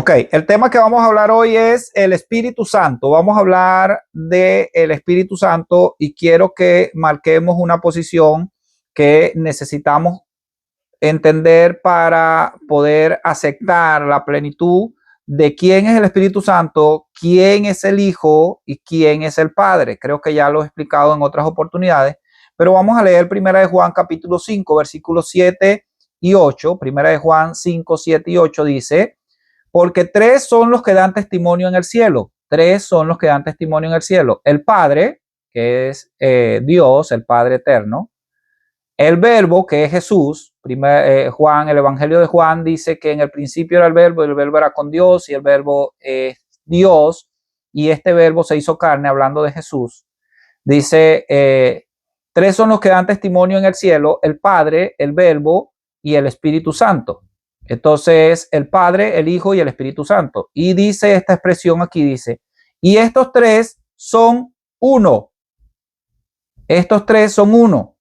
Ok, el tema que vamos a hablar hoy es el Espíritu Santo. Vamos a hablar del Espíritu Santo y quiero que marquemos una posición que necesitamos entender para poder aceptar la plenitud de quién es el Espíritu Santo, quién es el Hijo y quién es el Padre. Creo que ya lo he explicado en otras oportunidades, pero vamos a leer Primera de Juan capítulo 5, versículos 7 y 8. Primera de Juan 5, 7 y 8 dice: porque tres son los que dan testimonio en el cielo. Tres son los que dan testimonio en el cielo. El Padre, que es Dios, el Padre eterno. El Verbo, que es Jesús. Juan, el Evangelio de Juan dice que en el principio era el Verbo era con Dios y el Verbo es Dios. Y este Verbo se hizo carne, hablando de Jesús. Dice, tres son los que dan testimonio en el cielo: el Padre, el Verbo y el Espíritu Santo. Entonces, el Padre, el Hijo y el Espíritu Santo. Y dice esta expresión aquí, dice, y estos tres son uno. Estos tres son uno.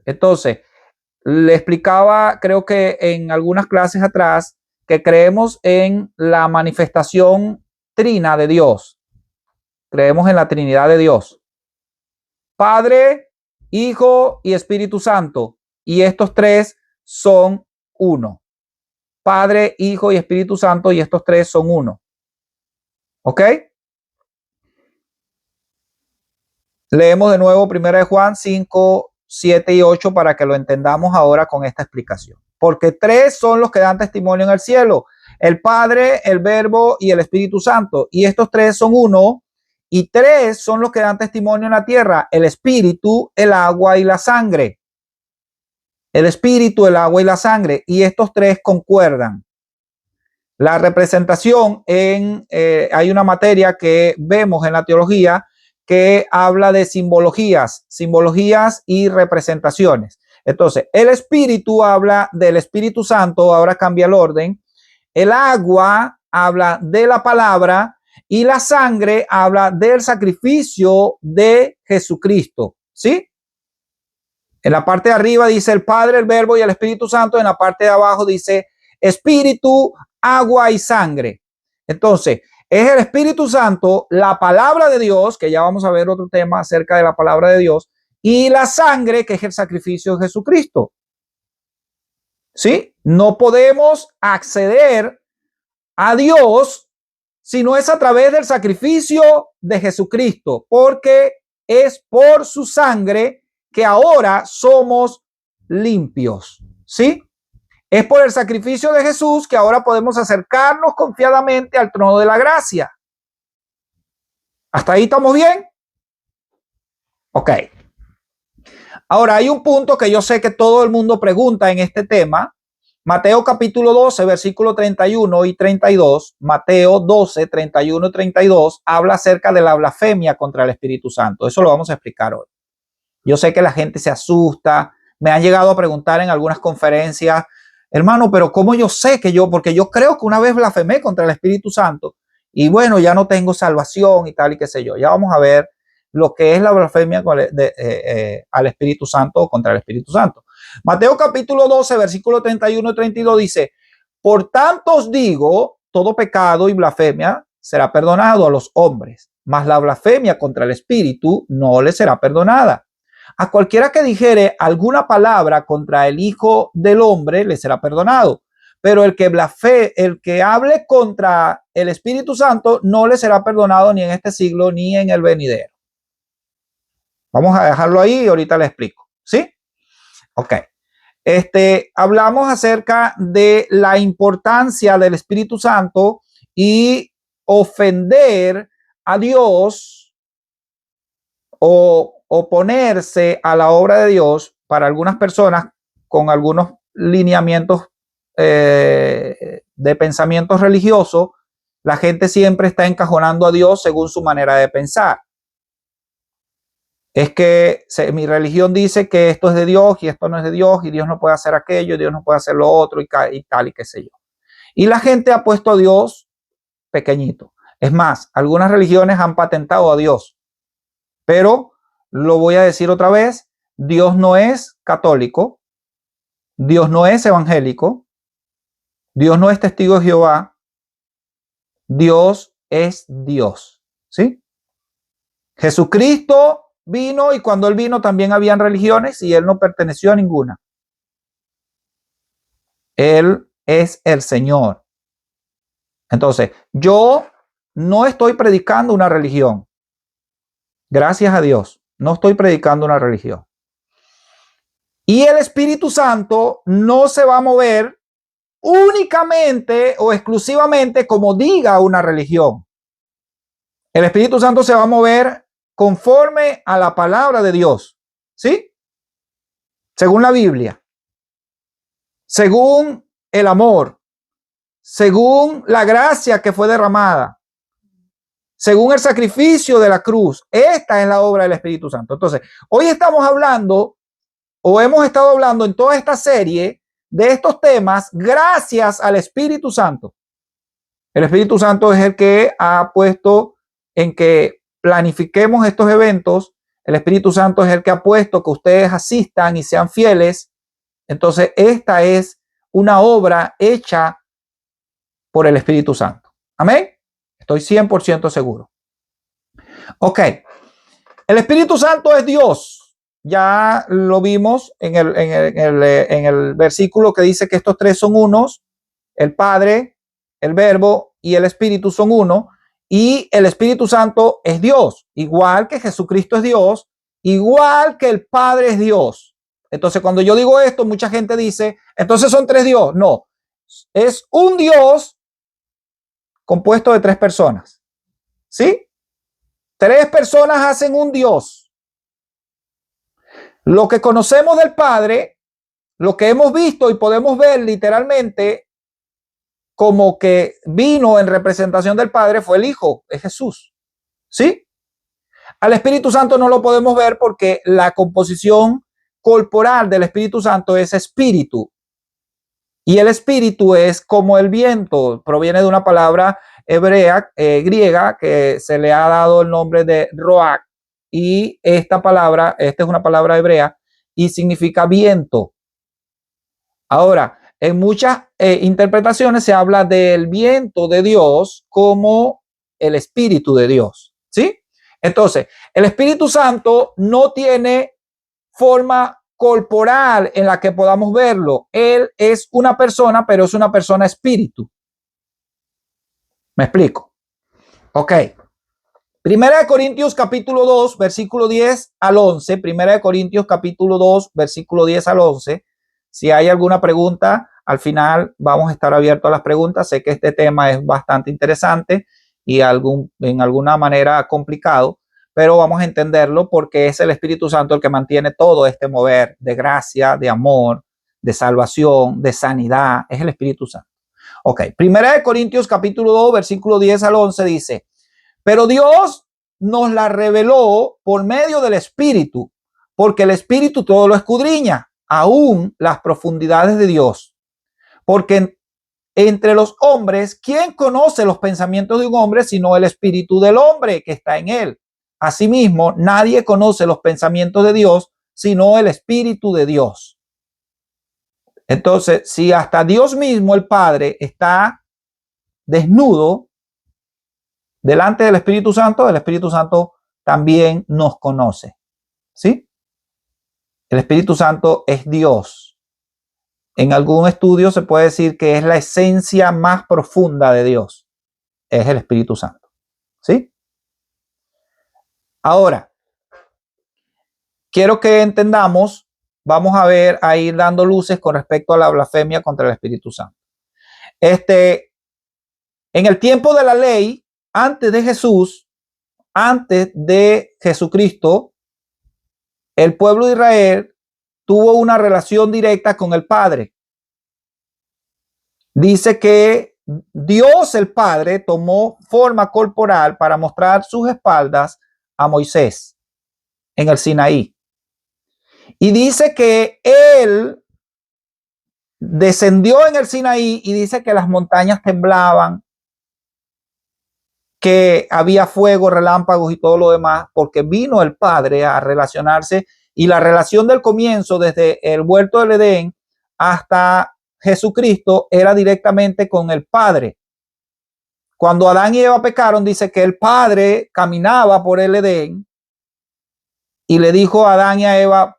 Entonces, le explicaba, creo que en algunas clases atrás, que creemos en la manifestación trina de Dios. Creemos en la Trinidad de Dios. Padre, Hijo y Espíritu Santo. Y estos tres son uno. Padre, Hijo y Espíritu Santo, y estos tres son uno. ¿Ok? Leemos de nuevo 1 Juan 5, 7 y 8 para que lo entendamos ahora con esta explicación. Porque tres son los que dan testimonio en el cielo: el Padre, el Verbo y el Espíritu Santo. Y estos tres son uno. Y tres son los que dan testimonio en la tierra: el Espíritu, el agua y la sangre. El Espíritu, el agua y la sangre. Y estos tres concuerdan. La representación hay una materia que vemos en la teología que habla de simbologías y representaciones. Entonces, el Espíritu habla del Espíritu Santo, ahora cambia el orden. El agua habla de la palabra y la sangre habla del sacrificio de Jesucristo. ¿Sí? En la parte de arriba dice el Padre, el Verbo y el Espíritu Santo. En la parte de abajo dice Espíritu, agua y sangre. Entonces, es el Espíritu Santo, la palabra de Dios, que ya vamos a ver otro tema acerca de la palabra de Dios, y la sangre, que es el sacrificio de Jesucristo. ¿Sí? No podemos acceder a Dios si no es a través del sacrificio de Jesucristo, porque es por su sangre que ahora somos limpios. ¿Sí? Es por el sacrificio de Jesús que ahora podemos acercarnos confiadamente al trono de la gracia. ¿Hasta ahí estamos bien? Ok. Ahora hay un punto que yo sé que todo el mundo pregunta en este tema. Mateo capítulo 12, versículo 31 y 32. Mateo 12, 31 y 32 habla acerca de la blasfemia contra el Espíritu Santo. Eso lo vamos a explicar hoy. Yo sé que la gente se asusta. Me han llegado a preguntar en algunas conferencias: hermano, pero ¿cómo yo sé que porque yo creo que una vez blasfemé contra el Espíritu Santo y bueno, ya no tengo salvación y tal y qué sé yo? Ya vamos a ver lo que es la blasfemia al Espíritu Santo o contra el Espíritu Santo. Mateo capítulo 12, versículo 31 y 32 dice: por tanto os digo, todo pecado y blasfemia será perdonado a los hombres, mas la blasfemia contra el Espíritu no le será perdonada. A cualquiera que dijere alguna palabra contra el Hijo del Hombre le será perdonado, pero el que hable contra el Espíritu Santo no le será perdonado ni en este siglo ni en el venidero. Vamos a dejarlo ahí y ahorita le explico. ¿Sí? Ok. Hablamos acerca de la importancia del Espíritu Santo y ofender a Dios o oponerse a la obra de Dios para algunas personas con algunos lineamientos de pensamientos religiosos. La gente siempre está encajonando a Dios según su manera de pensar. Es que mi religión dice que esto es de Dios y esto no es de Dios, y Dios no puede hacer aquello, y Dios no puede hacer lo otro y tal y qué sé yo. Y la gente ha puesto a Dios pequeñito. Es más, algunas religiones han patentado a Dios, pero lo voy a decir otra vez: Dios no es católico, Dios no es evangélico, Dios no es testigo de Jehová, Dios es Dios, ¿sí? Jesucristo vino y cuando Él vino también habían religiones y Él no perteneció a ninguna. Él es el Señor. Entonces, yo no estoy predicando una religión. Gracias a Dios, no estoy predicando una religión. Y el Espíritu Santo no se va a mover únicamente o exclusivamente como diga una religión. El Espíritu Santo se va a mover conforme a la palabra de Dios, ¿sí? Según la Biblia, según el amor, según la gracia que fue derramada, según el sacrificio de la cruz. Esta es la obra del Espíritu Santo. Entonces, hoy estamos hablando o hemos estado hablando en toda esta serie de estos temas gracias al Espíritu Santo. El Espíritu Santo es el que ha puesto en que planifiquemos estos eventos. El Espíritu Santo es el que ha puesto que ustedes asistan y sean fieles. Entonces, esta es una obra hecha por el Espíritu Santo. Amén. Estoy 100% seguro. Ok. El Espíritu Santo es Dios. Ya lo vimos en el versículo que dice que estos tres son unos. El Padre, el Verbo y el Espíritu son uno. Y el Espíritu Santo es Dios. Igual que Jesucristo es Dios. Igual que el Padre es Dios. Entonces, cuando yo digo esto, mucha gente dice, entonces son tres Dios. No. Es un Dios compuesto de tres personas. ¿Sí? Tres personas hacen un Dios. Lo que conocemos del Padre, lo que hemos visto y podemos ver literalmente como que vino en representación del Padre fue el Hijo, es Jesús. ¿Sí? Al Espíritu Santo no lo podemos ver porque la composición corporal del Espíritu Santo es espíritu. Y el espíritu es como el viento, proviene de una palabra hebrea, griega, que se le ha dado el nombre de roach. Y esta es una palabra hebrea y significa viento. Ahora, en muchas interpretaciones se habla del viento de Dios como el Espíritu de Dios, ¿sí? Entonces, el Espíritu Santo no tiene forma corporal en la que podamos verlo. Él es una persona, pero es una persona espíritu. ¿Me explico? Ok. Primera de Corintios capítulo 2, versículo 10 al 11. Primera de Corintios capítulo 2, versículo 10 al 11. Si hay alguna pregunta, al final vamos a estar abiertos a las preguntas. Sé que este tema es bastante interesante y en alguna manera complicado, pero vamos a entenderlo porque es el Espíritu Santo el que mantiene todo este mover de gracia, de amor, de salvación, de sanidad. Es el Espíritu Santo. Ok, Primera de Corintios capítulo 2, versículo 10 al 11 dice, pero Dios nos la reveló por medio del Espíritu, porque el Espíritu todo lo escudriña, aún las profundidades de Dios. Porque entre los hombres, ¿quién conoce los pensamientos de un hombre sino el Espíritu del hombre que está en él? Asimismo, nadie conoce los pensamientos de Dios sino el Espíritu de Dios. Entonces, si hasta Dios mismo, el Padre, está desnudo delante del Espíritu Santo, el Espíritu Santo también nos conoce. ¿Sí? El Espíritu Santo es Dios. En algún estudio se puede decir que es la esencia más profunda de Dios. Es el Espíritu Santo. ¿Sí? Ahora, quiero que entendamos, vamos a ir dando luces con respecto a la blasfemia contra el Espíritu Santo. En el tiempo de la ley, antes de Jesús, antes de Jesucristo, el pueblo de Israel tuvo una relación directa con el Padre. Dice que Dios el Padre tomó forma corporal para mostrar sus espaldas a Moisés en el Sinaí. Y dice que él descendió en el Sinaí y dice que las montañas temblaban, que había fuego, relámpagos y todo lo demás, porque vino el Padre a relacionarse y la relación del comienzo desde el huerto del Edén hasta Jesucristo era directamente con el Padre. Cuando Adán y Eva pecaron, dice que el Padre caminaba por el Edén y le dijo a Adán y a Eva,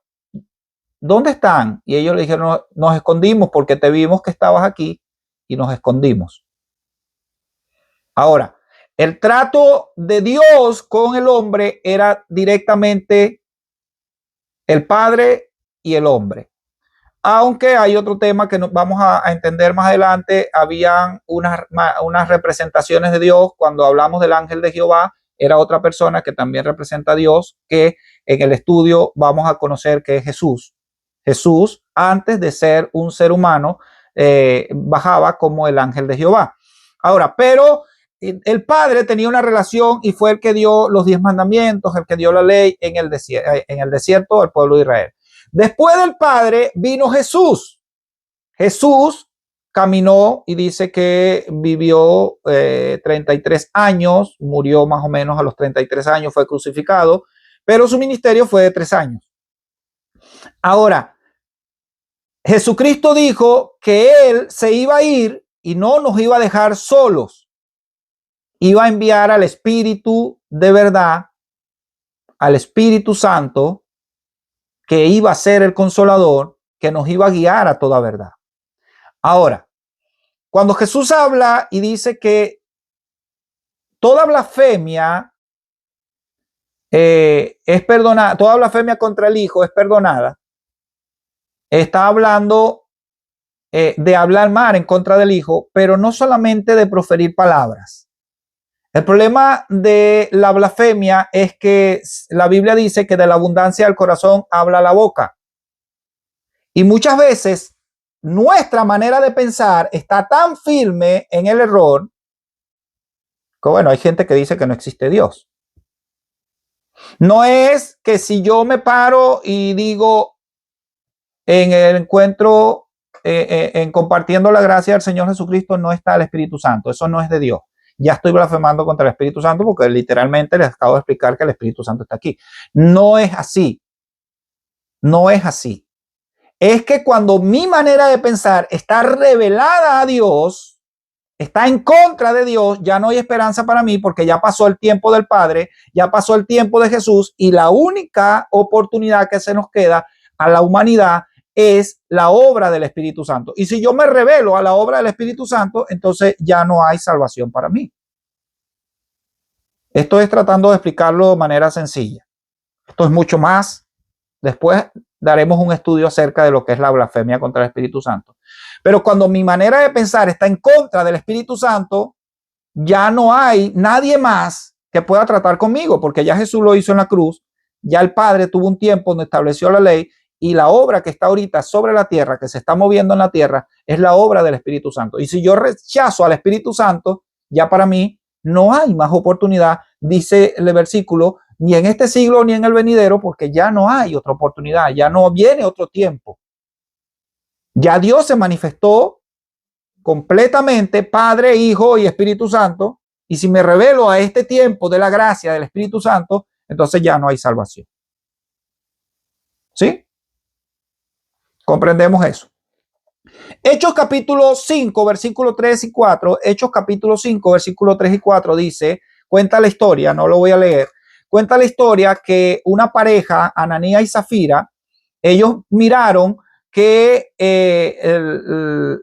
¿dónde están? Y ellos le dijeron, nos escondimos porque te vimos que estabas aquí y nos escondimos. Ahora, el trato de Dios con el hombre era directamente el Padre y el hombre. Aunque hay otro tema que vamos a entender más adelante, habían unas representaciones de Dios. Cuando hablamos del ángel de Jehová, era otra persona que también representa a Dios, que en el estudio vamos a conocer que es Jesús. Jesús, antes de ser un ser humano, bajaba como el ángel de Jehová. Ahora, pero el Padre tenía una relación y fue el que dio los 10 mandamientos, el que dio la ley en el desierto al pueblo de Israel. Después del Padre vino Jesús. Jesús caminó y dice que vivió 33 años, murió más o menos a los 33 años, fue crucificado, pero su ministerio fue de 3 años. Ahora, Jesucristo dijo que Él se iba a ir y no nos iba a dejar solos. Iba a enviar al Espíritu de verdad, al Espíritu Santo, que iba a ser el consolador, que nos iba a guiar a toda verdad. Ahora, cuando Jesús habla y dice que toda blasfemia es perdonada, toda blasfemia contra el Hijo es perdonada, está hablando de hablar mal en contra del Hijo, pero no solamente de proferir palabras. El problema de la blasfemia es que la Biblia dice que de la abundancia del corazón habla la boca. Y muchas veces nuestra manera de pensar está tan firme en el error que, bueno, hay gente que dice que no existe Dios. No es que si yo me paro y digo en el encuentro, en compartiendo la gracia del Señor Jesucristo, no está el Espíritu Santo. Eso no es de Dios. Ya estoy blasfemando contra el Espíritu Santo porque literalmente les acabo de explicar que el Espíritu Santo está aquí. No es así. No es así. Es que cuando mi manera de pensar está revelada a Dios, está en contra de Dios, ya no hay esperanza para mí porque ya pasó el tiempo del Padre, ya pasó el tiempo de Jesús y la única oportunidad que se nos queda a la humanidad es la obra del Espíritu Santo. Y si yo me revelo a la obra del Espíritu Santo, entonces ya no hay salvación para mí. Esto es tratando de explicarlo de manera sencilla. Esto es mucho más. Después daremos un estudio acerca de lo que es la blasfemia contra el Espíritu Santo. Pero cuando mi manera de pensar está en contra del Espíritu Santo, ya no hay nadie más que pueda tratar conmigo, porque ya Jesús lo hizo en la cruz, ya el Padre tuvo un tiempo donde estableció la ley y la obra que está ahorita sobre la tierra, que se está moviendo en la tierra, es la obra del Espíritu Santo. Y si yo rechazo al Espíritu Santo, ya para mí no hay más oportunidad, dice el versículo, ni en este siglo ni en el venidero, porque ya no hay otra oportunidad, ya no viene otro tiempo. Ya Dios se manifestó completamente, Padre, Hijo y Espíritu Santo, y si me revelo a este tiempo de la gracia del Espíritu Santo, entonces ya no hay salvación. ¿Sí? Comprendemos eso. Hechos capítulo 5, versículo 3 y 4, Hechos capítulo 5, versículo 3 y 4 dice, cuenta la historia, no lo voy a leer, cuenta la historia que una pareja, Ananías y Zafira, ellos miraron que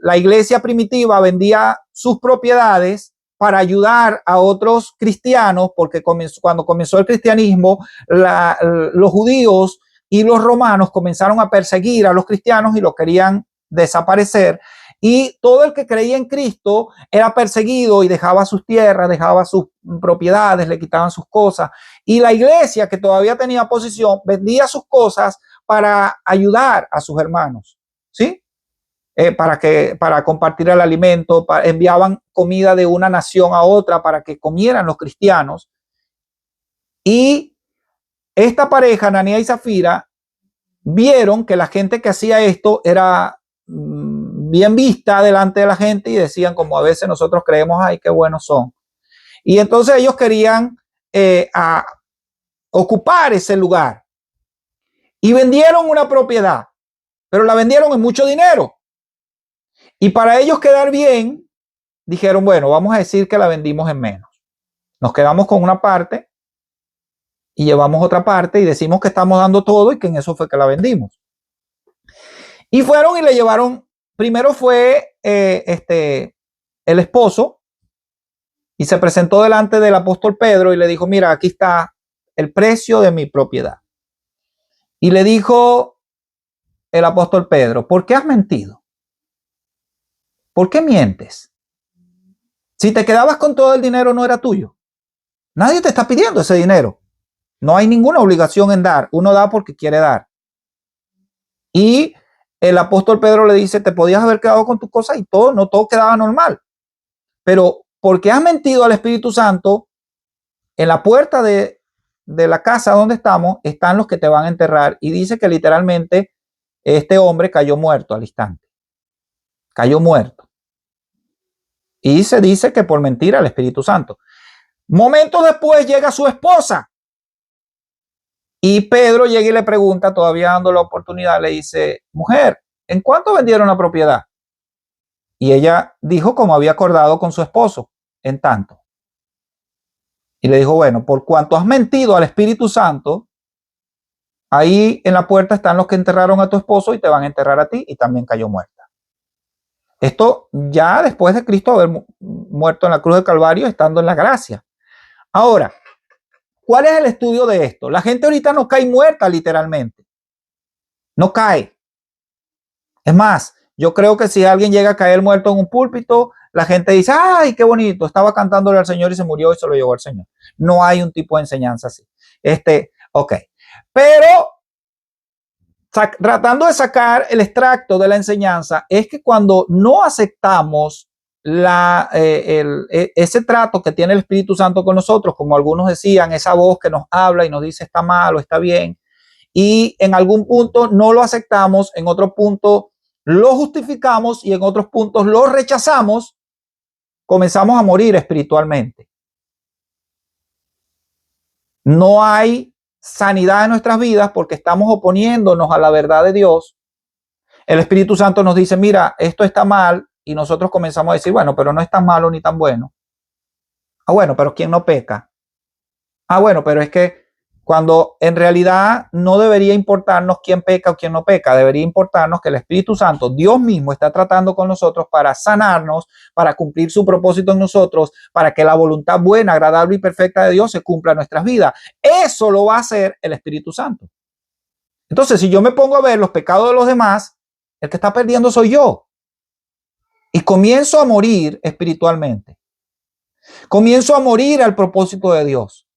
la iglesia primitiva vendía sus propiedades para ayudar a otros cristianos, porque cuando comenzó el cristianismo, los judíos y los romanos comenzaron a perseguir a los cristianos y los querían desaparecer. Y todo el que creía en Cristo era perseguido y dejaba sus tierras, dejaba sus propiedades, le quitaban sus cosas. Y la iglesia, que todavía tenía posición, vendía sus cosas para ayudar a sus hermanos, ¿sí? Para compartir el alimento, enviaban comida de una nación a otra para que comieran los cristianos. Y esta pareja, Ananías y Zafira, vieron que la gente que hacía esto era bien vista delante de la gente y decían, como a veces nosotros creemos, ay, qué buenos son. Y entonces ellos querían ocupar ese lugar y vendieron una propiedad, pero la vendieron en mucho dinero. Y para ellos quedar bien, dijeron, bueno, vamos a decir que la vendimos en menos. Nos quedamos con una parte y llevamos otra parte y decimos que estamos dando todo y que en eso fue que la vendimos. Y fueron y le llevaron, primero fue el esposo y se presentó delante del apóstol Pedro y le dijo, mira, aquí está el precio de mi propiedad. Y le dijo el apóstol Pedro, ¿por qué has mentido? ¿Por qué mientes? Si te quedabas con todo el dinero no era tuyo. Nadie te está pidiendo ese dinero. No hay ninguna obligación en dar. Uno da porque quiere dar. Y el apóstol Pedro le dice, te podías haber quedado con tus cosas y todo, no todo quedaba normal. Pero porque has mentido al Espíritu Santo, en la puerta de la casa donde estamos están los que te van a enterrar. Y dice que literalmente este hombre cayó muerto al instante. Cayó muerto. Y se dice que por mentira al Espíritu Santo. Momentos después llega su esposa. Y Pedro llega y le pregunta, todavía dando la oportunidad, le dice, mujer, ¿en cuánto vendieron la propiedad? Y ella dijo como había acordado con su esposo, en tanto. Y le dijo, bueno, por cuanto has mentido al Espíritu Santo, ahí en la puerta están los que enterraron a tu esposo y te van a enterrar a ti, y también cayó muerta. Esto ya después de Cristo haber muerto en la cruz del Calvario, estando en la gracia. Ahora, ¿cuál es el estudio de esto? La gente ahorita no cae muerta literalmente. No cae. Es más, yo creo que si alguien llega a caer muerto en un púlpito, la gente dice, ¡ay, qué bonito! Estaba cantándole al Señor y se murió y se lo llevó al Señor. No hay un tipo de enseñanza así. Ok. Pero tratando de sacar el extracto de la enseñanza, es que cuando no aceptamos ese trato que tiene el Espíritu Santo con nosotros, como algunos decían, esa voz que nos habla y nos dice está mal o está bien, y en algún punto no lo aceptamos, en otro punto lo justificamos y en otros puntos lo rechazamos, comenzamos a morir espiritualmente. No hay sanidad en nuestras vidas porque estamos oponiéndonos a la verdad de Dios. El Espíritu Santo nos dice, mira, esto está mal, y nosotros comenzamos a decir, bueno, pero no es tan malo ni tan bueno. Ah, bueno, pero ¿quién no peca? Ah, bueno, pero es que cuando en realidad no debería importarnos quién peca o quién no peca, debería importarnos que el Espíritu Santo, Dios mismo, está tratando con nosotros para sanarnos, para cumplir su propósito en nosotros, para que la voluntad buena, agradable y perfecta de Dios se cumpla en nuestras vidas. Eso lo va a hacer el Espíritu Santo. Entonces, si yo me pongo a ver los pecados de los demás, el que está perdiendo soy yo. Y comienzo a morir espiritualmente. Comienzo a morir al propósito de Dios.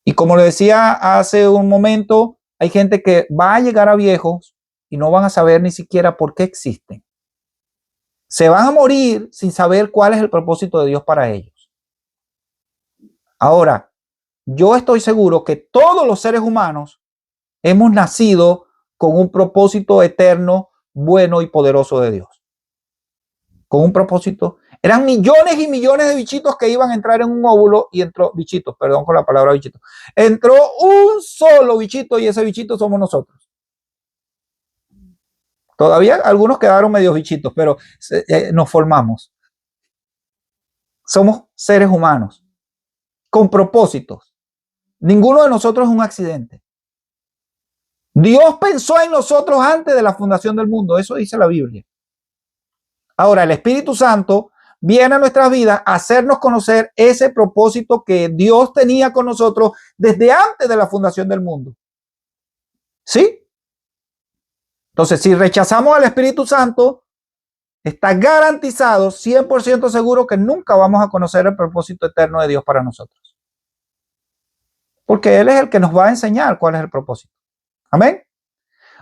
Y como le decía hace un momento, hay gente que va a llegar a viejos y no van a saber ni siquiera por qué existen. Se van a morir sin saber cuál es el propósito de Dios para ellos. Ahora, yo estoy seguro que todos los seres humanos hemos nacido con un propósito eterno, bueno y poderoso de Dios. Con un propósito. Eran millones y millones de bichitos que iban a entrar en un óvulo y entró, bichitos, perdón con la palabra bichito, entró un solo bichito y ese bichito somos nosotros. Todavía algunos quedaron medios bichitos, pero nos formamos. Somos seres humanos con propósitos. Ninguno de nosotros es un accidente. Dios pensó en nosotros antes de la fundación del mundo, eso dice la Biblia. Ahora, el Espíritu Santo viene a nuestras vidas a hacernos conocer ese propósito que Dios tenía con nosotros desde antes de la fundación del mundo. ¿Sí? Entonces, si rechazamos al Espíritu Santo, está garantizado, 100% seguro, que nunca vamos a conocer el propósito eterno de Dios para nosotros. Porque Él es el que nos va a enseñar cuál es el propósito. Amén.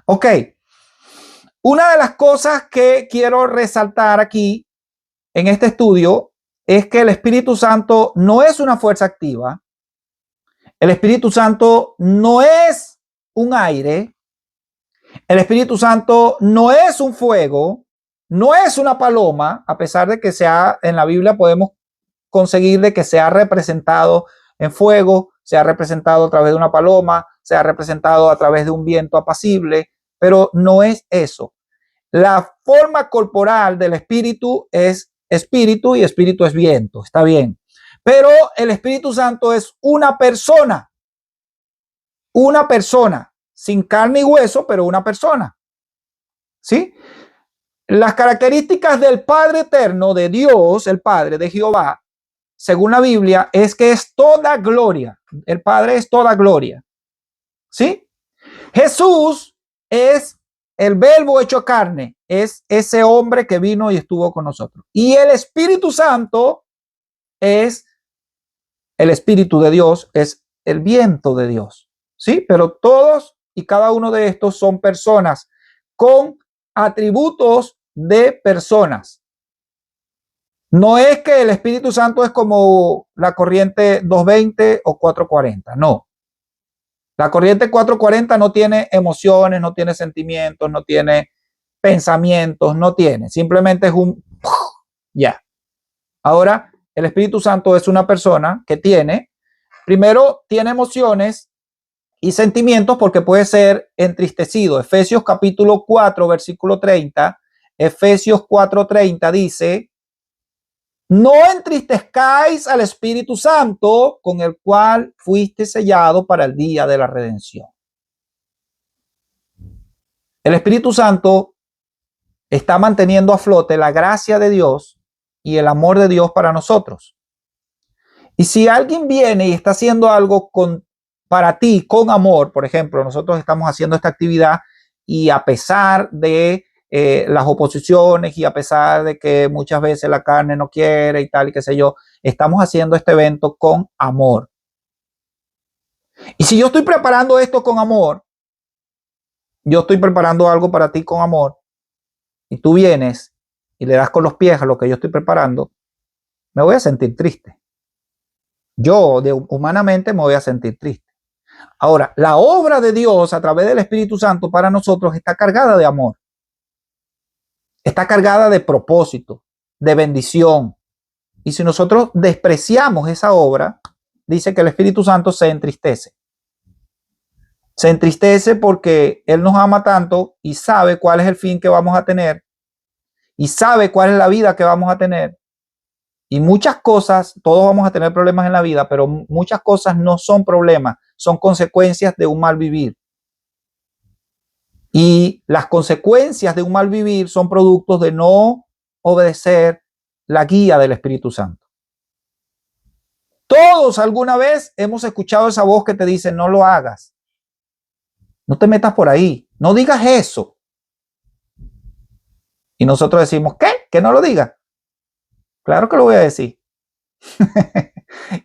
Ok. Una de las cosas que quiero resaltar aquí en este estudio es que el Espíritu Santo no es una fuerza activa. El Espíritu Santo no es un aire. El Espíritu Santo no es un fuego. No es una paloma, a pesar de que en la Biblia podemos conseguir de que sea representado en fuego, sea representado a través de una paloma, sea representado a través de un viento apacible, pero no es eso. La forma corporal del Espíritu es espíritu y espíritu es viento, está bien. Pero el Espíritu Santo es una persona, sin carne y hueso, pero una persona. ¿Sí? Las características del Padre eterno, de Dios, el Padre, de Jehová, según la Biblia, es que es toda gloria. El Padre es toda gloria. ¿Sí? Jesús es el Verbo hecho carne, es ese hombre que vino y estuvo con nosotros. Y el Espíritu Santo es el Espíritu de Dios, es el viento de Dios. ¿Sí? Pero todos y cada uno de estos son personas con atributos de personas. No es que el Espíritu Santo es como la corriente 220 o 440, no. La corriente 440 no tiene emociones, no tiene sentimientos, no tiene pensamientos, no tiene. Simplemente es un ya. Ahora, el Espíritu Santo es una persona que primero tiene emociones y sentimientos porque puede ser entristecido. Efesios capítulo 4, versículo 30. Efesios 4:30 dice: no entristezcáis al Espíritu Santo, con el cual fuiste sellado para el día de la redención. El Espíritu Santo está manteniendo a flote la gracia de Dios y el amor de Dios para nosotros. Y si alguien viene y está haciendo algo para ti con amor, por ejemplo, nosotros estamos haciendo esta actividad y a pesar de las oposiciones y a pesar de que muchas veces la carne no quiere y tal y qué sé yo, estamos haciendo este evento con amor. Y si yo estoy preparando esto con amor, yo estoy preparando algo para ti con amor, y tú vienes y le das con los pies a lo que yo estoy preparando, me voy a sentir triste. Yo humanamente me voy a sentir triste. Ahora, la obra de Dios a través del Espíritu Santo para nosotros está cargada de amor. Está cargada de propósito, de bendición. Y si nosotros despreciamos esa obra, dice que el Espíritu Santo se entristece. Se entristece porque Él nos ama tanto y sabe cuál es el fin que vamos a tener y sabe cuál es la vida que vamos a tener. Y muchas cosas, todos vamos a tener problemas en la vida, pero muchas cosas no son problemas, son consecuencias de un mal vivir. Y las consecuencias de un mal vivir son productos de no obedecer la guía del Espíritu Santo. Todos alguna vez hemos escuchado esa voz que te dice: no lo hagas, no te metas por ahí, no digas eso. Y nosotros decimos: ¿qué? ¿Que no lo digas? Claro que lo voy a decir.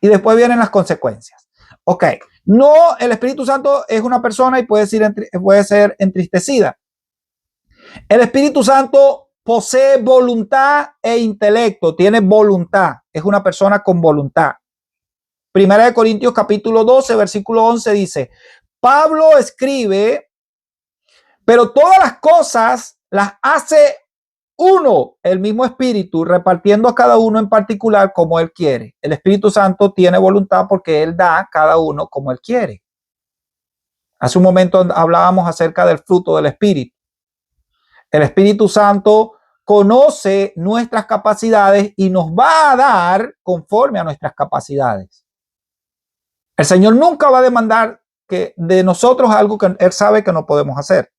Y después vienen las consecuencias. Ok, no, el Espíritu Santo es una persona y puede ser entristecida. El Espíritu Santo posee voluntad e intelecto, tiene voluntad, es una persona con voluntad. Primera de Corintios capítulo 12, versículo 11 dice: Pablo escribe, pero todas las cosas las hace uno, el mismo Espíritu, repartiendo a cada uno en particular como Él quiere. El Espíritu Santo tiene voluntad porque Él da a cada uno como Él quiere. Hace un momento hablábamos acerca del fruto del Espíritu. El Espíritu Santo conoce nuestras capacidades y nos va a dar conforme a nuestras capacidades. El Señor nunca va a demandar de nosotros algo que Él sabe que no podemos hacer.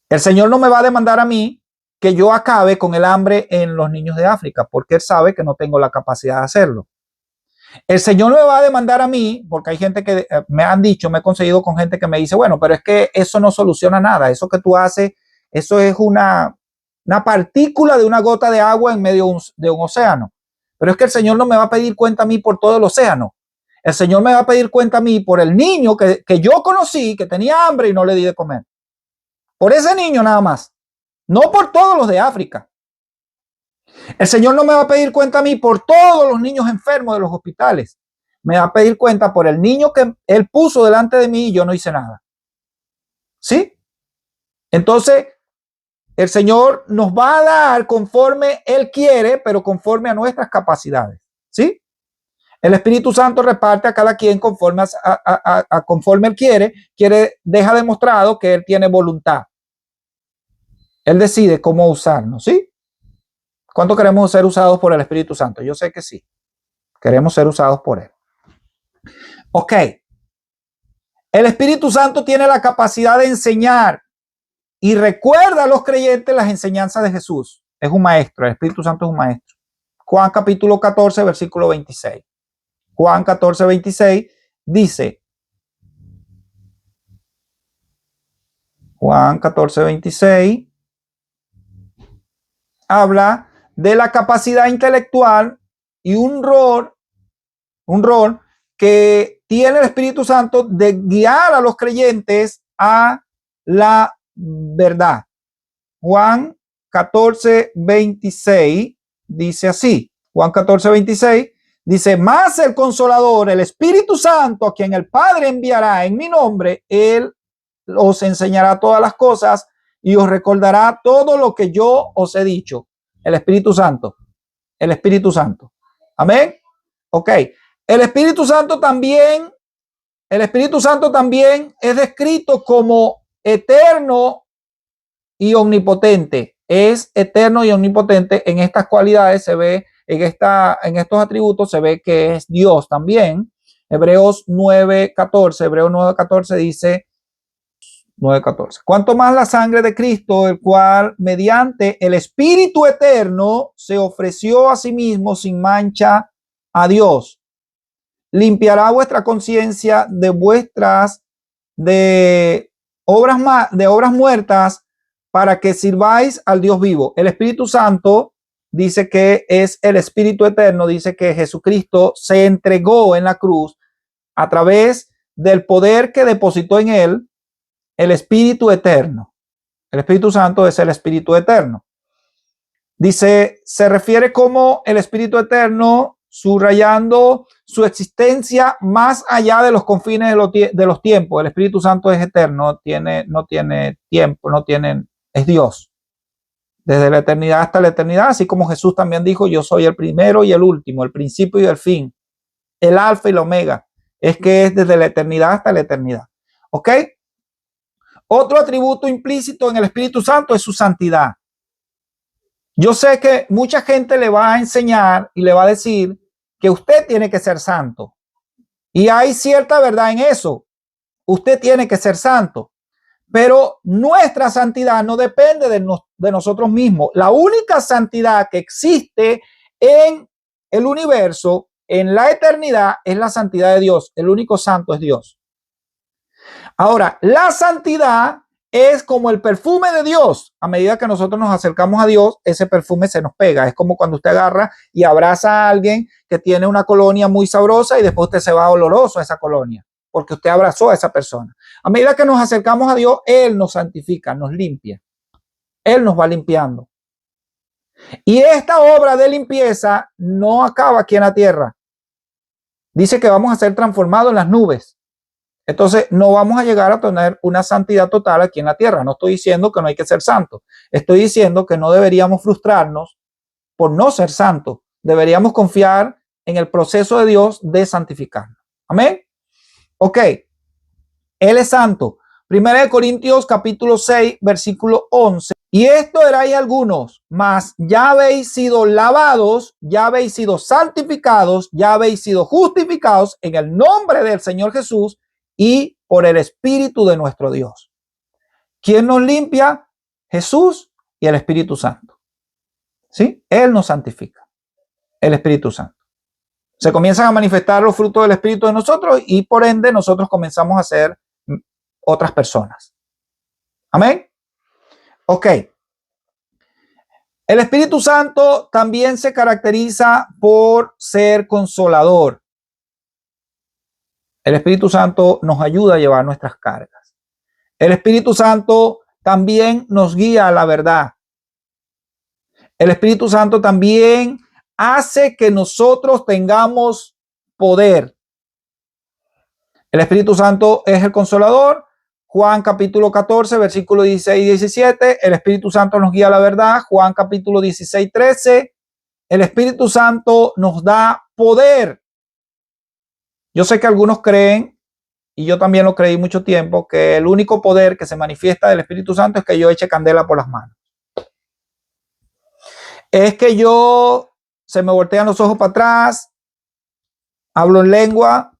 El Señor no me va a demandar a mí que yo acabe con el hambre en los niños de África, porque Él sabe que no tengo la capacidad de hacerlo. El Señor no me va a demandar a mí, porque hay gente que me han dicho, me he conseguido con gente que me dice: bueno, pero es que eso no soluciona nada, eso que tú haces, eso es una partícula de una gota de agua en medio de un océano. Pero es que el Señor no me va a pedir cuenta a mí por todo el océano. El Señor me va a pedir cuenta a mí por el niño que yo conocí, que tenía hambre y no le di de comer. Por ese niño nada más, no por todos los de África. El Señor no me va a pedir cuenta a mí por todos los niños enfermos de los hospitales. Me va a pedir cuenta por el niño que Él puso delante de mí y yo no hice nada. ¿Sí? Entonces, el Señor nos va a dar conforme Él quiere, pero conforme a nuestras capacidades. ¿Sí? El Espíritu Santo reparte a cada quien conforme conforme Él quiere, deja demostrado que Él tiene voluntad. Él decide cómo usarnos, ¿sí? ¿Cuánto queremos ser usados por el Espíritu Santo? Yo sé que sí. Queremos ser usados por Él. Ok. El Espíritu Santo tiene la capacidad de enseñar y recuerda a los creyentes las enseñanzas de Jesús. Es un maestro. El Espíritu Santo es un maestro. Juan capítulo 14, versículo 26. Juan 14, 26 dice, Juan 14, 26 habla de la capacidad intelectual y un rol que tiene el Espíritu Santo de guiar a los creyentes a la verdad. Juan 14, 26 dice así. Juan 14, 26 dice, más el Consolador, el Espíritu Santo, a quien el Padre enviará en mi nombre, Él os enseñará todas las cosas y os recordará todo lo que yo os he dicho. El Espíritu Santo. El Espíritu Santo. Amén. Ok. El Espíritu Santo también es descrito como eterno y omnipotente. Es eterno y omnipotente. En estas cualidades se ve, en estos atributos se ve que es Dios también. Hebreos 9:14 dice 9:14. Cuanto más la sangre de Cristo, el cual mediante el Espíritu eterno se ofreció a sí mismo sin mancha a Dios, limpiará vuestra conciencia de obras muertas para que sirváis al Dios vivo. El Espíritu Santo dice que es el Espíritu eterno, dice que Jesucristo se entregó en la cruz a través del poder que depositó en él el Espíritu eterno. El Espíritu Santo es el Espíritu eterno. Dice, se refiere como el Espíritu eterno, subrayando su existencia más allá de los confines de los tiempos. El Espíritu Santo es eterno, no tiene tiempo, es Dios. Desde la eternidad hasta la eternidad, así como Jesús también dijo, yo soy el primero y el último, el principio y el fin, el alfa y la omega. Es que es desde la eternidad hasta la eternidad. ¿Ok? Otro atributo implícito en el Espíritu Santo es su santidad. Yo sé que mucha gente le va a enseñar y le va a decir que usted tiene que ser santo. Y hay cierta verdad en eso. Usted tiene que ser santo. Pero nuestra santidad no depende de nosotros mismos. La única santidad que existe en el universo, en la eternidad, es la santidad de Dios. El único santo es Dios. Ahora, la santidad es como el perfume de Dios. A medida que nosotros nos acercamos a Dios, ese perfume se nos pega. Es como cuando usted agarra y abraza a alguien que tiene una colonia muy sabrosa y después usted se va oloroso a esa colonia, porque usted abrazó a esa persona. A medida que nos acercamos a Dios, Él nos santifica, nos limpia. Él nos va limpiando. Y esta obra de limpieza no acaba aquí en la tierra. Dice que vamos a ser transformados en las nubes. Entonces, no vamos a llegar a tener una santidad total aquí en la tierra. No estoy diciendo que no hay que ser santo. Estoy diciendo que no deberíamos frustrarnos por no ser santos. Deberíamos confiar en el proceso de Dios de santificarnos. Amén. Ok. Él es santo. 1 Corintios capítulo 6, versículo 11. Y esto erais algunos, mas ya habéis sido lavados, ya habéis sido santificados, ya habéis sido justificados en el nombre del Señor Jesús y por el Espíritu de nuestro Dios. ¿Quién nos limpia? Jesús y el Espíritu Santo. ¿Sí? Él nos santifica, el Espíritu Santo. Se comienzan a manifestar los frutos del Espíritu de nosotros y por ende nosotros comenzamos a ser otras personas. Amén. Ok. El Espíritu Santo también se caracteriza por ser consolador. El Espíritu Santo nos ayuda a llevar nuestras cargas. El Espíritu Santo también nos guía a la verdad. El Espíritu Santo también hace que nosotros tengamos poder. El Espíritu Santo es el consolador. Juan capítulo 14, versículo 16 y 17. El Espíritu Santo nos guía a la verdad. Juan capítulo 16, 13. El Espíritu Santo nos da poder. Yo sé que algunos creen, y yo también lo creí mucho tiempo, que el único poder que se manifiesta del Espíritu Santo es que yo eche candela por las manos. Es que se me voltean los ojos para atrás, hablo en lengua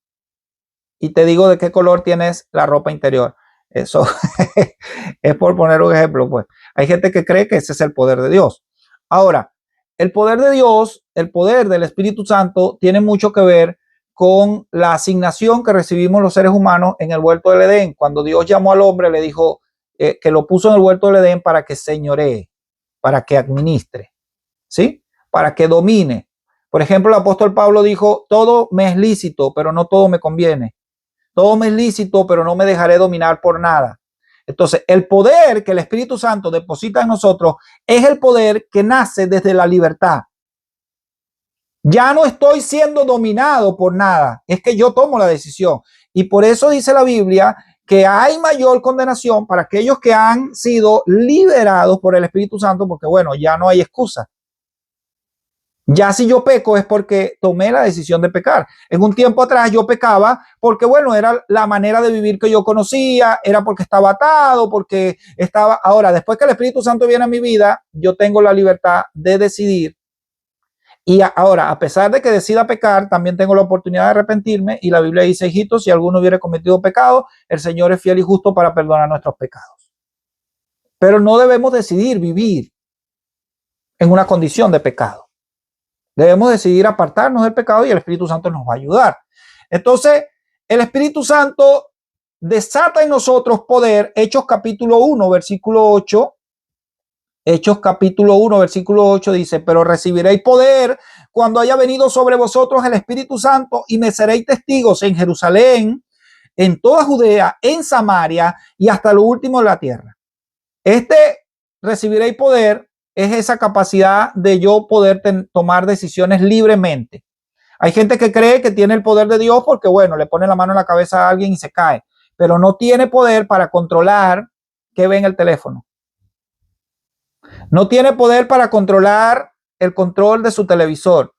y te digo de qué color tienes la ropa interior. Eso es por poner un ejemplo, pues. Hay gente que cree que ese es el poder de Dios. Ahora, el poder de Dios, el poder del Espíritu Santo, tiene mucho que ver con la asignación que recibimos los seres humanos en el huerto del Edén. Cuando Dios llamó al hombre, le dijo que lo puso en el huerto del Edén para que señoree, para que administre, ¿sí? Para que domine. Por ejemplo, el apóstol Pablo dijo, todo me es lícito, pero no todo me conviene. Todo me es lícito, pero no me dejaré dominar por nada. Entonces, el poder que el Espíritu Santo deposita en nosotros es el poder que nace desde la libertad. Ya no estoy siendo dominado por nada, es que yo tomo la decisión. Y por eso dice la Biblia que hay mayor condenación para aquellos que han sido liberados por el Espíritu Santo, porque bueno, ya no hay excusa. Ya si yo peco es porque tomé la decisión de pecar. En un tiempo atrás yo pecaba porque, bueno, era la manera de vivir que yo conocía, era porque estaba atado, porque estaba... Ahora, después que el Espíritu Santo viene a mi vida, yo tengo la libertad de decidir. Y ahora, a pesar de que decida pecar, también tengo la oportunidad de arrepentirme. Y la Biblia dice, hijitos, si alguno hubiera cometido pecado, el Señor es fiel y justo para perdonar nuestros pecados. Pero no debemos decidir vivir en una condición de pecado. Debemos decidir apartarnos del pecado y el Espíritu Santo nos va a ayudar. Entonces, el Espíritu Santo desata en nosotros poder. Hechos capítulo 1, versículo 8. Hechos capítulo 1, versículo 8 dice, pero recibiréis poder cuando haya venido sobre vosotros el Espíritu Santo y me seréis testigos en Jerusalén, en toda Judea, en Samaria y hasta lo último de la tierra. Recibiréis poder es esa capacidad de yo poder tomar decisiones libremente. Hay gente que cree que tiene el poder de Dios porque, bueno, le pone la mano en la cabeza a alguien y se cae, pero no tiene poder para controlar qué ve en el teléfono. No tiene poder para controlar el control de su televisor.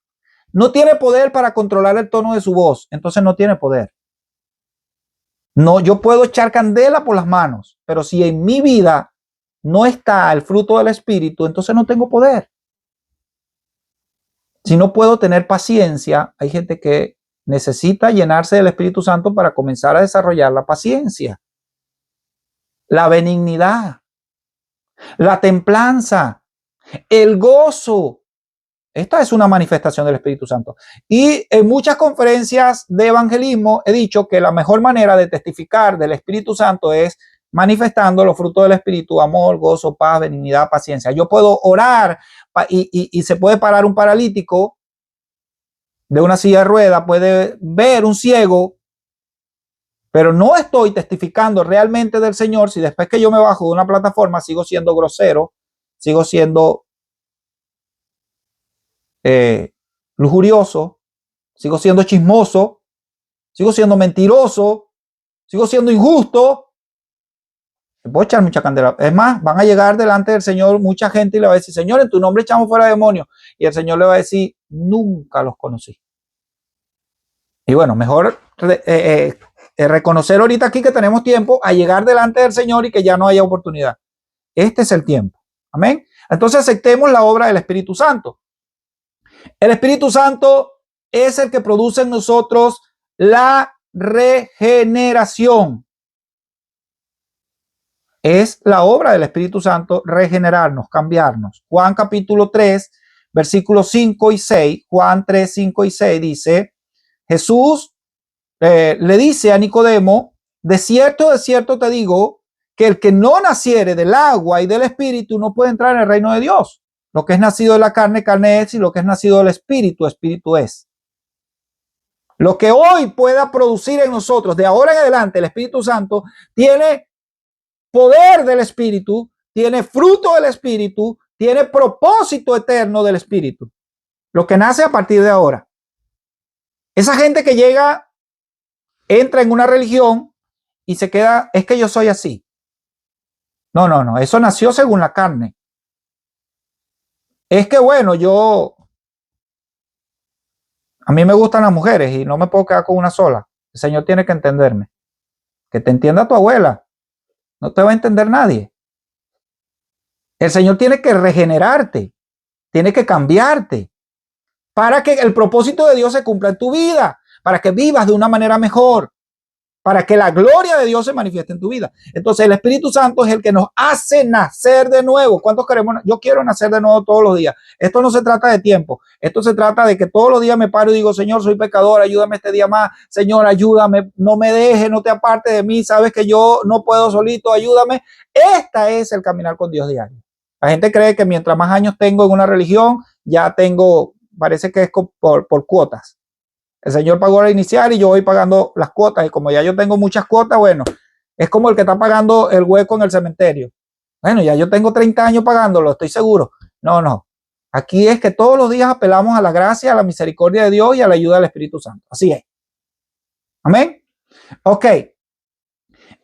No tiene poder para controlar el tono de su voz. Entonces no tiene poder. No, yo puedo echar candela por las manos, pero si en mi vida no está el fruto del Espíritu, entonces no tengo poder. Si no puedo tener paciencia, hay gente que necesita llenarse del Espíritu Santo para comenzar a desarrollar la paciencia, la benignidad, la templanza, el gozo. Esta es una manifestación del Espíritu Santo. Y en muchas conferencias de evangelismo he dicho que la mejor manera de testificar del Espíritu Santo es manifestando los frutos del Espíritu: amor, gozo, paz, benignidad, paciencia. Yo puedo orar y se puede parar un paralítico de una silla de ruedas, puede ver un ciego, pero no estoy testificando realmente del Señor si después que yo me bajo de una plataforma sigo siendo grosero, sigo siendo lujurioso, sigo siendo chismoso, sigo siendo mentiroso, sigo siendo injusto. Me puedo echar mucha candela. Es más, van a llegar delante del Señor mucha gente y le va a decir: Señor, en tu nombre echamos fuera demonios. Y el Señor le va a decir: nunca los conocí. Y bueno, mejor reconocer ahorita aquí que tenemos tiempo a llegar delante del Señor y que ya no haya oportunidad. Este es el tiempo. Amén. Entonces aceptemos la obra del Espíritu Santo. El Espíritu Santo es el que produce en nosotros la regeneración. Es la obra del Espíritu Santo regenerarnos, cambiarnos. Juan capítulo 3, versículos 5 y 6. Juan 3, 5 y 6 dice: Jesús le dice a Nicodemo: de cierto te digo que el que no naciere del agua y del Espíritu no puede entrar en el reino de Dios. Lo que es nacido de la carne, carne es, y lo que es nacido del Espíritu, Espíritu es. Lo que hoy pueda producir en nosotros, de ahora en adelante, el Espíritu Santo, tiene poder del Espíritu, tiene fruto del Espíritu, tiene propósito eterno del Espíritu. Lo que nace a partir de ahora. Esa gente que llega, entra en una religión y se queda: es que yo soy así. No, eso nació según la carne. Es que bueno, a mí me gustan las mujeres y no me puedo quedar con una sola. El Señor tiene que entenderme. Que te entienda tu abuela. No te va a entender nadie. El Señor tiene que regenerarte. tiene que cambiarte para que el propósito de Dios se cumpla en tu vida, para que vivas de una manera mejor, para que la gloria de Dios se manifieste en tu vida. Entonces el Espíritu Santo es el que nos hace nacer de nuevo. ¿Cuántos queremos? Yo quiero nacer de nuevo todos los días. Esto no se trata de tiempo. Esto se trata de que todos los días me paro y digo, Señor, soy pecador, ayúdame este día más. Señor, ayúdame, no me dejes, no te apartes de mí. Sabes que yo no puedo solito, ayúdame. Este es el caminar con Dios diario. La gente cree que mientras más años tengo en una religión, ya tengo, parece que es por cuotas. El Señor pagó la inicial y yo voy pagando las cuotas. Y como ya yo tengo muchas cuotas, bueno, es como el que está pagando el hueco en el cementerio. Bueno, ya yo tengo 30 años pagándolo, estoy seguro. No, no. Aquí es que todos los días apelamos a la gracia, a la misericordia de Dios y a la ayuda del Espíritu Santo. Así es. Amén. Ok.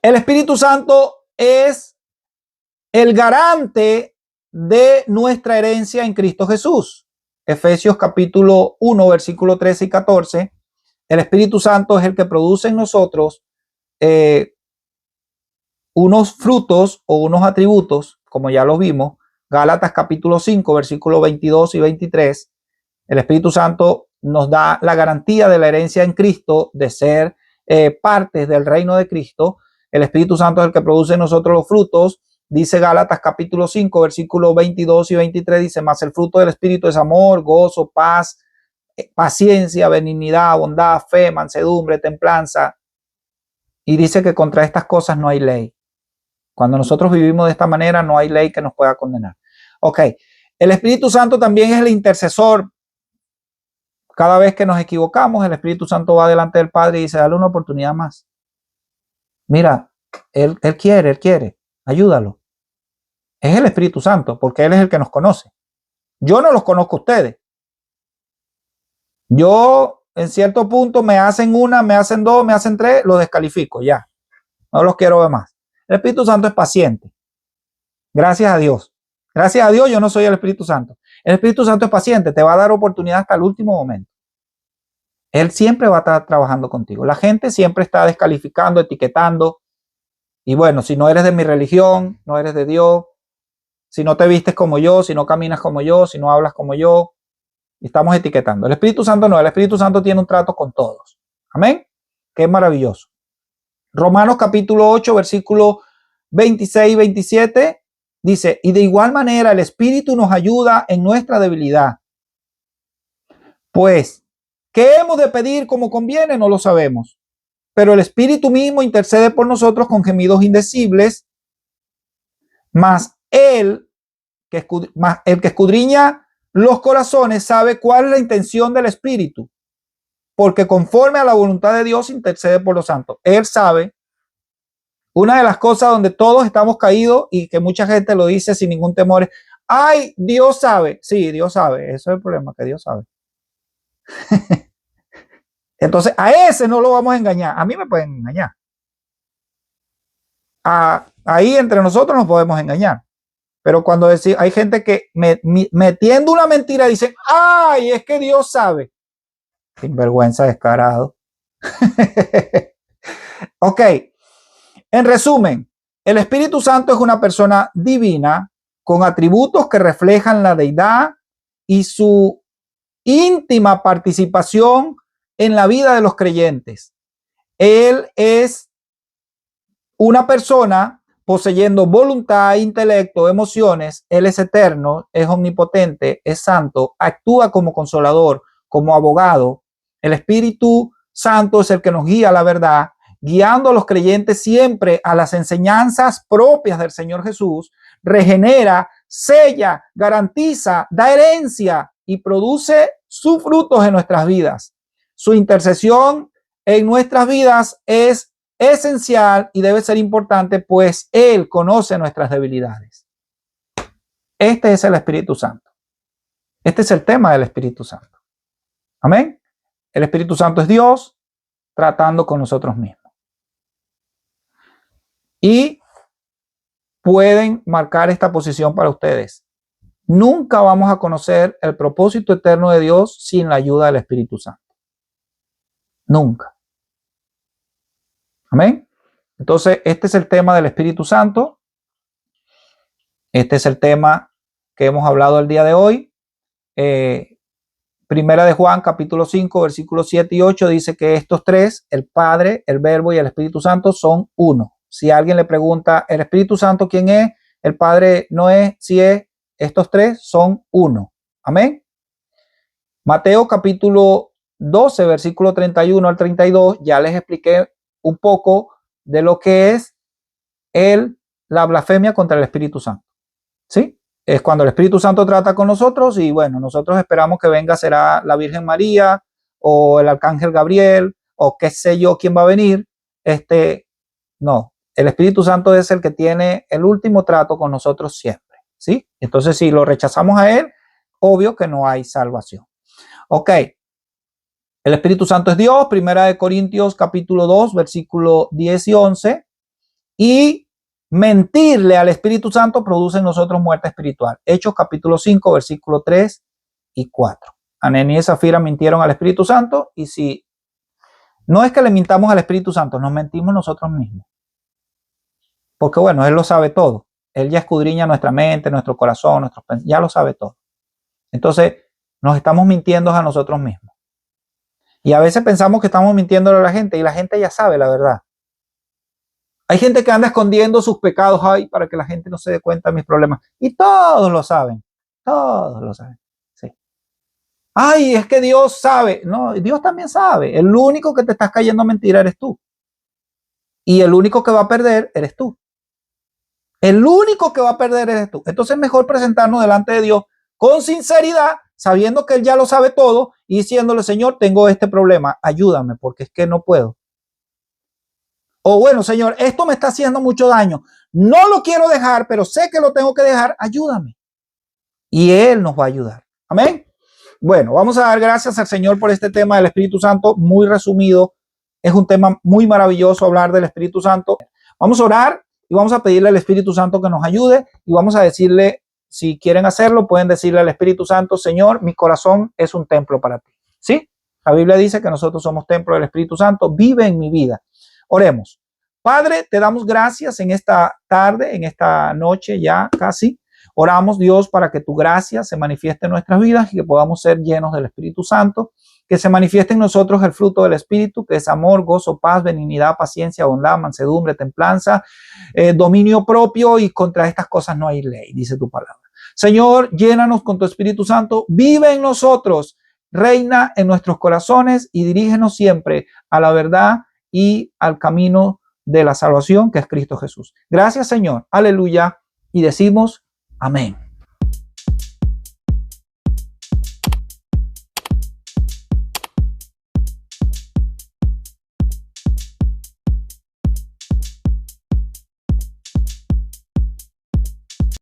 El Espíritu Santo es el garante de nuestra herencia en Cristo Jesús. Efesios capítulo 1, versículo 13 y 14. El Espíritu Santo es el que produce en nosotros unos frutos o unos atributos, como ya lo vimos. Gálatas capítulo 5, versículos 22 y 23. El Espíritu Santo nos da la garantía de la herencia en Cristo, de ser partes del reino de Cristo. El Espíritu Santo es el que produce en nosotros los frutos. Dice Gálatas capítulo 5, versículos 22 y 23, dice, mas el fruto del Espíritu es amor, gozo, paz, paciencia, benignidad, bondad, fe, mansedumbre, templanza. Y dice que contra estas cosas no hay ley. Cuando nosotros vivimos de esta manera, no hay ley que nos pueda condenar. Ok, el Espíritu Santo también es el intercesor. Cada vez que nos equivocamos, el Espíritu Santo va delante del Padre y dice, dale una oportunidad más. Mira, Él quiere, ayúdalo. Es el Espíritu Santo, porque Él es el que nos conoce. Yo no los conozco a ustedes. Yo, en cierto punto, me hacen una, me hacen dos, me hacen tres, los descalifico, ya. No los quiero ver más. El Espíritu Santo es paciente. Gracias a Dios. Gracias a Dios yo no soy el Espíritu Santo. El Espíritu Santo es paciente, te va a dar oportunidad hasta el último momento. Él siempre va a estar trabajando contigo. La gente siempre está descalificando, etiquetando. Y bueno, si no eres de mi religión, no eres de Dios, si no te vistes como yo, si no caminas como yo, si no hablas como yo, estamos etiquetando. El Espíritu Santo no, el Espíritu Santo tiene un trato con todos. Amén. Qué maravilloso. Romanos capítulo 8, versículo 26 y 27 dice, y de igual manera el Espíritu nos ayuda en nuestra debilidad. Pues, ¿qué hemos de pedir como conviene? No lo sabemos. Pero el Espíritu mismo intercede por nosotros con gemidos indecibles, mas el que escudriña los corazones sabe cuál es la intención del Espíritu, porque conforme a la voluntad de Dios intercede por los santos. Él sabe. Una de las cosas donde todos estamos caídos y que mucha gente lo dice sin ningún temor es, ay, Dios sabe. Sí, Dios sabe. Eso es el problema, que Dios sabe. Entonces, a ese no lo vamos a engañar. A mí me pueden engañar. Ahí entre nosotros nos podemos engañar. Pero cuando hay gente que metiendo una mentira dicen, ay, es que Dios sabe. Sinvergüenza, descarado. Ok. En resumen, el Espíritu Santo es una persona divina con atributos que reflejan la deidad y su íntima participación en la vida de los creyentes. Él es una persona poseyendo voluntad, intelecto, emociones. Él es eterno, es omnipotente, es santo, actúa como consolador, como abogado. El Espíritu Santo es el que nos guía a la verdad, guiando a los creyentes siempre a las enseñanzas propias del Señor Jesús, regenera, sella, garantiza, da herencia y produce sus frutos en nuestras vidas. Su intercesión en nuestras vidas es esencial y debe ser importante, pues Él conoce nuestras debilidades. Este es el Espíritu Santo. Este es el tema del Espíritu Santo. Amén. El Espíritu Santo es Dios tratando con nosotros mismos. Y pueden marcar esta posición para ustedes. Nunca vamos a conocer el propósito eterno de Dios sin la ayuda del Espíritu Santo. Nunca. Amén. Entonces, este es el tema del Espíritu Santo. Este es el tema que hemos hablado el día de hoy. Primera de Juan, capítulo 5, versículos 7 y 8, dice que estos tres, el Padre, el Verbo y el Espíritu Santo, son uno. Si alguien le pregunta, ¿el Espíritu Santo quién es? El Padre no es, sí es. Estos tres son uno. Amén. Mateo capítulo 12, versículo 31 al 32, ya les expliqué un poco de lo que es la blasfemia contra el Espíritu Santo. ¿Sí? Es cuando el Espíritu Santo trata con nosotros y bueno, nosotros esperamos que venga, será la Virgen María o el Arcángel Gabriel o qué sé yo quién va a venir. No, el Espíritu Santo es el que tiene el último trato con nosotros siempre. ¿Sí? Entonces, si lo rechazamos a él, obvio que no hay salvación. Ok, el Espíritu Santo es Dios, Primera de Corintios capítulo 2, versículo 10 y 11, y mentirle al Espíritu Santo produce en nosotros muerte espiritual. Hechos capítulo 5, versículo 3 y 4. Ananías y Zafira mintieron al Espíritu Santo, y si no es que le mintamos al Espíritu Santo, nos mentimos nosotros mismos. Porque bueno, Él lo sabe todo. Él ya escudriña nuestra mente, nuestro corazón, ya lo sabe todo. Entonces, nos estamos mintiendo a nosotros mismos. Y a veces pensamos que estamos mintiéndole a la gente y la gente ya sabe la verdad. Hay gente que anda escondiendo sus pecados ahí para que la gente no se dé cuenta de mis problemas. Y todos lo saben. Todos lo saben. Sí. Ay, es que Dios sabe. No, Dios también sabe. El único que te estás cayendo a mentira eres tú. Y el único que va a perder eres tú. El único que va a perder eres tú. Entonces es mejor presentarnos delante de Dios con sinceridad, sabiendo que Él ya lo sabe todo y diciéndole, Señor, tengo este problema, ayúdame porque es que no puedo. O bueno, Señor, esto me está haciendo mucho daño. No lo quiero dejar, pero sé que lo tengo que dejar, ayúdame. Y Él nos va a ayudar. Amén. Bueno, vamos a dar gracias al Señor por este tema del Espíritu Santo, muy resumido. Es un tema muy maravilloso hablar del Espíritu Santo. Vamos a orar y vamos a pedirle al Espíritu Santo que nos ayude y vamos a decirle, si quieren hacerlo, pueden decirle al Espíritu Santo, Señor, mi corazón es un templo para ti. ¿Sí? La Biblia dice que nosotros somos templo del Espíritu Santo, vive en mi vida. Oremos. Padre, te damos gracias en esta tarde, en esta noche ya casi. Oramos, Dios, para que tu gracia se manifieste en nuestras vidas y que podamos ser llenos del Espíritu Santo, que se manifieste en nosotros el fruto del Espíritu, que es amor, gozo, paz, benignidad, paciencia, bondad, mansedumbre, templanza, dominio propio, y contra estas cosas no hay ley, dice tu palabra. Señor, llénanos con tu Espíritu Santo, vive en nosotros, reina en nuestros corazones y dirígenos siempre a la verdad y al camino de la salvación que es Cristo Jesús. Gracias, Señor. Aleluya. Y decimos amén.